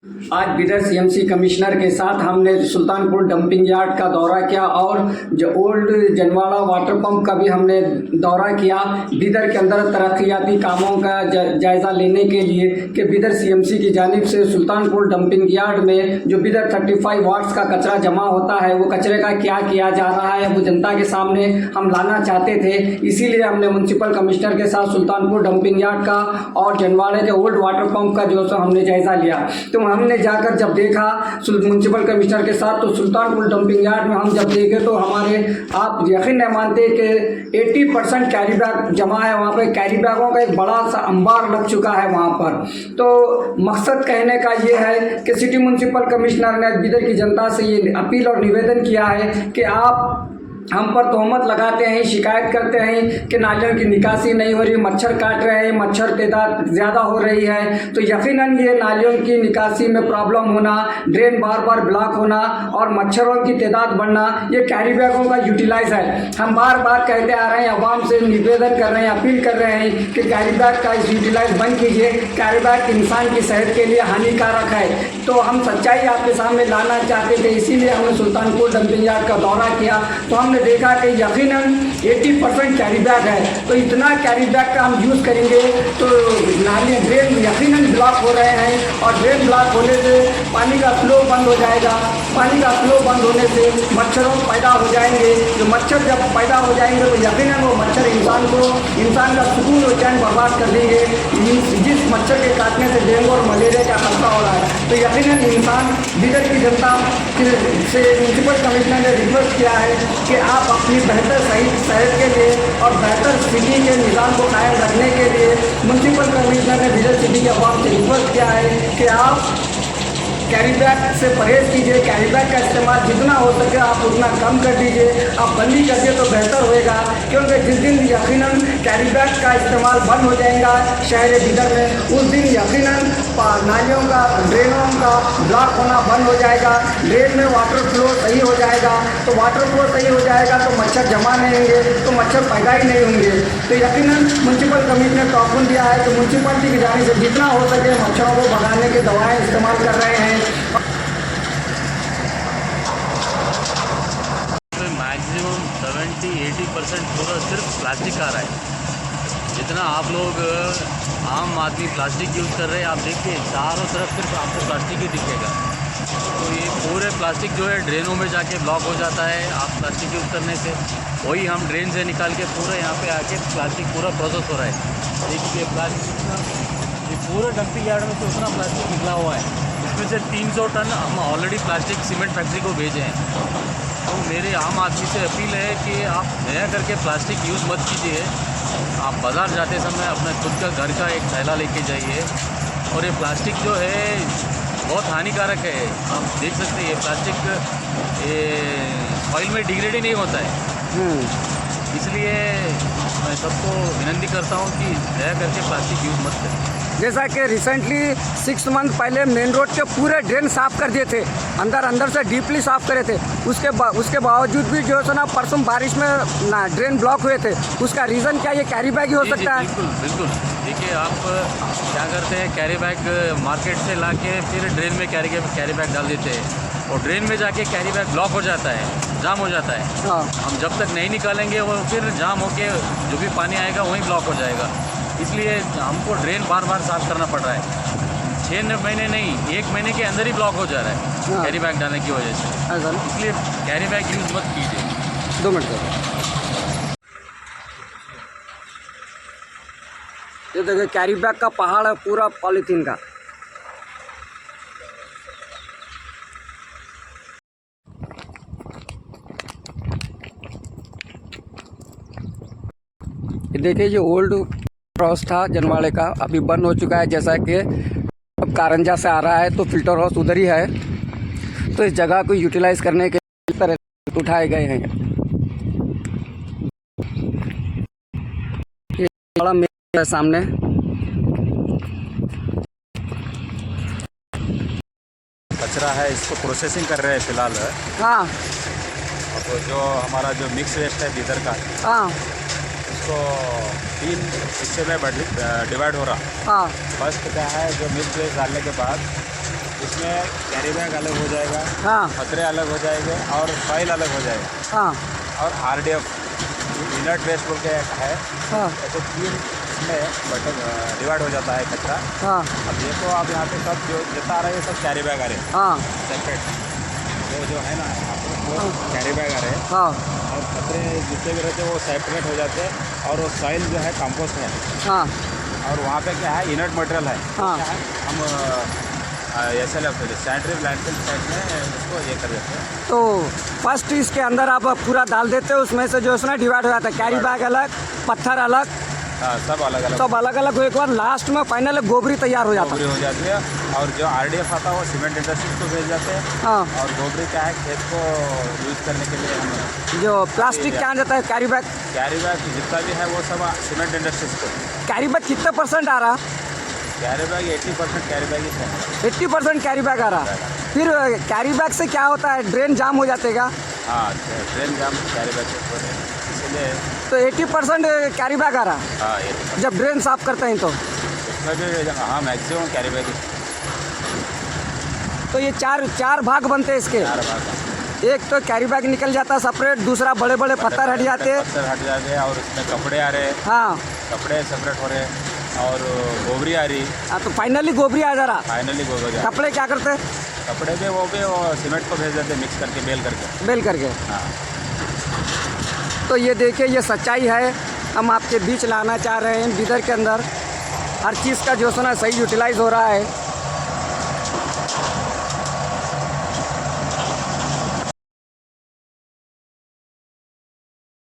आज Bidar CMC commissioner के साथ हमने सुल्तानपुर डंपिंग यार्ड का दौरा किया और जो ओल्ड जनवाड़ा वाटर पंप का भी हमने दौरा किया। बिदर के अंदर तरक्याती कामों का जायज़ा लेने के लिए कि बिदर सीएमसी की जानिब से सुल्तानपुर डंपिंग यार्ड में जो बिदर 35 वाट्स का कचरा जमा होता है वो कचरे का क्या किया जा रहा है वो जनता के सामने हम लाना चाहते थे। इसीलिए हमने म्यूनसिपल कमिश्नर के साथ सुल्तानपुर डंपिंग यार्ड का और जनवाड़े के ओल्ड वाटर पंप का जो हमने जायज़ा लिया। तो हमने जाकर जब देखा म्यूनसिपल कमिश्नर के साथ तो सुल्तानपुर डंपिंग यार्ड में हम जब देखे तो हमारे आप यकीन नहीं मानते कि 80% कैरी बैग जमा है वहाँ पे। कैरी बैगों का एक बड़ा सा अंबार लग चुका है वहाँ पर। तो मकसद कहने का ये है कि सिटी म्यूनसिपल कमिश्नर ने बिदर की जनता से ये अपील और निवेदन किया है कि आप हम पर तोहमत लगाते हैं, शिकायत करते हैं कि नालियों की निकासी नहीं हो रही, मच्छर काट रहे हैं, मच्छर तादाद ज़्यादा हो रही है। तो यकीनन ये नालियों की निकासी में प्रॉब्लम होना, ड्रेन बार बार ब्लॉक होना और मच्छरों की तादाद बढ़ना ये कैरी बैगों का यूटिलाइज है। हम बार बार कहते आ रहे हैं, आवाम से निवेदन कर रहे हैं, अपील कर रहे हैं कि कैरी बैग का यूटिलाइज बंद कीजिए। कैरी बैग इंसान की सेहत के लिए हानिकारक है। तो हम सच्चाई आपके सामने लाना चाहते थे, इसीलिए हमने सुल्तानपुर डंपिंग यार्ड का दौरा किया। तो हमने देखा कि यकीनन 80% कैरी बैग है। तो इतना कैरी बैग का हम यूज़ करेंगे तो नाली ड्रेन यकीनन ब्लॉक हो रहे हैं और ड्रेन ब्लॉक होने से पानी का फ्लो बंद हो जाएगा। पानी का फ्लो बंद होने से मच्छरों पैदा हो जाएंगे। जो मच्छर जब पैदा हो जाएंगे तो यकीनन वो मच्छर इंसान का सुकून और चैन बर्बाद कर देंगे। जिस मच्छर के काटने से डेंगू और मलेरिया का खतरा हो रहा है। तो यकीनन इंसान बिदर की जनता से म्यूनसिपल कमिश्नर ने रिक्वेस्ट किया है कि आप अपनी बेहतर सही सेहत के लिए और बेहतर सिटी के निज़ाम को कायम रखने के लिए म्यूनसिपल कमिश्नर ने बिदर सिटी के अवाम से रिक्वेस्ट किया है कि आप कैरी बैग से परहेज़ कीजिए। कैरी बैग का इस्तेमाल जितना हो सके आप उतना कम कर दीजिए। आप बंदी करिए तो बेहतर होएगा, क्योंकि जिस दिन यकीनन कैरी बैग का इस्तेमाल बंद हो जाएगा शहर बिदर में, उस दिन यकीनन नालियों का ड्रेनों का ब्लॉक होना बंद हो जाएगा। ड्रेन में वाटर फ्लो सही हो जाएगा। तो वाटर फ्लो सही हो जाएगा तो मच्छर जमा नहीं होंगे, तो मच्छर पैदा ही नहीं होंगे। तो यकीनन म्यूनसिपल कमिश्नर ने टॉकन दिया है कि म्यूनसिपलिटी की जानिब से जितना हो सके मच्छरों को भगाने की दवाएँ इस्तेमाल कर रहे हैं। मैक्सिमम 70-80% पूरा सिर्फ प्लास्टिक का रहा है। जितना आप लोग आम आदमी प्लास्टिक यूज़ कर रहे हैं, आप देखिए चारों तरफ सिर्फ आपको प्लास्टिक ही दिखेगा। तो ये पूरे प्लास्टिक जो है ड्रेनों में जाके ब्लॉक हो जाता है। आप प्लास्टिक यूज़ करने से वही हम ड्रेन से निकाल के पूरे यहाँ पे आके प्लास्टिक पूरा प्रोसेस हो रहा है। देखिए प्लास्टिक ये पूरे डंपिंग यार्ड में से उतना प्लास्टिक निकला हुआ है। इसमें से 300 टन हम ऑलरेडी प्लास्टिक सीमेंट फैक्ट्री को भेजे हैं। तो मेरे आम आदमी से अपील है कि आप दया करके प्लास्टिक यूज़ मत कीजिए। आप बाज़ार जाते समय अपना खुद का घर का एक थैला लेके जाइए। और ये प्लास्टिक जो है बहुत हानिकारक है। आप देख सकते हैं ये प्लास्टिक ये ऑयल में डिग्रेड ही नहीं होता है। इसलिए मैं सबको विनती करता हूँ कि दया करके प्लास्टिक यूज़ मत करें। जैसा कि रिसेंटली 6 मंथ पहले मेन रोड के पूरे ड्रेन साफ़ कर दिए थे, अंदर से डीपली साफ़ करे थे। उसके बावजूद भी जो है ना परसों बारिश में ना ड्रेन ब्लॉक हुए थे। उसका रीज़न क्या ये कैरी बैग ही हो सकता है? बिल्कुल। देखिए आप क्या करते हैं, कैरी बैग मार्केट से ला के फिर ड्रेन में कैरी बैग डाल देते हैं और ड्रेन में जाके कैरी बैग ब्लॉक हो जाता है, जाम हो जाता है। हाँ। हम जब तक नहीं निकालेंगे वो फिर जाम होके जो भी पानी आएगा वहीं ब्लॉक हो जाएगा। इसलिए हमको ड्रेन बार बार साफ़ करना पड़ रहा है। 6 महीने नहीं, 1 महीने के अंदर ही ब्लॉक हो जा रहा है। हाँ। कैरी बैग डालने की वजह से। इसलिए कैरी बैग यूज़ मत कीजिए। 2 मिनट ये देखिए कैरी बैग का पहाड़ है पूरा पॉलीथीन का। देखिए ये ओल्ड हाउस था जनवाड़े का, अभी बंद हो चुका है। जैसा कि अब कारंजा से आ रहा है तो फिल्टर हाउस उधर ही है। तो इस जगह को यूटिलाइज करने के तरह उठाए गए हैं। ये बड़ा मेला है सामने। कचरा है इसको प्रोसेसिंग कर रहे हैं फिलहाल। हाँ। अब जो हमारा जो मिक्स वेस्ट है बिदर का, हाँ। उसको 3 हिस्से में डिवाइड हो रहा। हाँ। फर्स्ट क्या है, जो मिक्स वेस्ट डालने के बाद उसको इसमें कैरी बैग अलग हो जाएगा, हाँ पतरे अलग हो जाएंगे और सॉइल अलग हो जाएगा, हाँ और RDF इनर्ट वेस्ट बोल के एक है, हाँ ऐसे 3 इसमें बटन डिवाइड हो जाता है कचरा। हाँ अब देखो आप यहाँ पे सब जो जितना आ रहा है ये सब कैरी बैग आ रहे हैं हाँ सेपरेट, जो है ना यहाँ पे वो कैरी बैग आ रहे हैं, हाँ और पतरे जितने भी रहते हैं वो सेपरेट हो जाते हैं, और वो सॉइल जो है कंपोस्ट है, हाँ और वहाँ पे क्या है इनर्ट मटेरियल है, हाँ। क्या है हम ऐसे सैनिटरी लैंडफिल साइड में इसको ये कर देते हैं। तो फर्स्ट इसके अंदर आप पूरा डाल देते हो, उसमें से जो है ना डिवाइड हो जाता है, कैरी बैग अलग, पत्थर अलग, हाँ, सब अलग अलग सब अलग अलग होने के बाद लास्ट में फाइनल गोबरी तैयार हो जाता गोबरी है। हो जाती है, और जो RDF आता है वो सीमेंट इंडस्ट्रीज को भेज जाते हैं, हाँ और गोबरी क्या है खेत को यूज़ करने के लिए हम जो प्लास्टिक क्या जाता है कैरी बैग जितना भी है वो सब सीमेंट इंडस्ट्रीज को। कैरी बैग कितने परसेंट आ रहा? कैरी बैग 80% कैरी बैग ही है। 80% कैरी बैग आ रहा। फिर कैरी बैग से क्या होता है, ड्रेन जाम हो जाते का? हाँ, ट्रेन जाम कैरी बैग से हो रहे हैं, इसलिए तो 80% कैरी बैग आ रहा हाँ ये जब ड्रेन साफ करते हैं तो। इसमें भी हाँ मैक्सिमम कैरी बैग ही तो ये चार भाग बनते हैं इसके। 4 भाग। एक तो कैरी बैग निकल जाता है सेपरेट, दूसरा बड़े बड़े पत्थर हट जाते हैं, पत्थर हट जाते हैं, और उसमें कपड़े आ रहे हैं, हाँ कपड़े सेपरेट हो रहे हैं, और गोबरी आ रही, हाँ, तो फाइनली गोबरी आ जा रहा। फाइनली गोबरी आ रही। कपड़े क्या करते हैं? कपड़े भी वो सीमेंट को भेज देते हैं मिक्स करके बेल करके। हाँ। हाँ, तो ये देखिए ये सच्चाई है, हम आपके बीच लाना चाह रहे हैं। बिदर के अंदर हर चीज़ का जो है ना सही यूटिलाइज हो रहा है।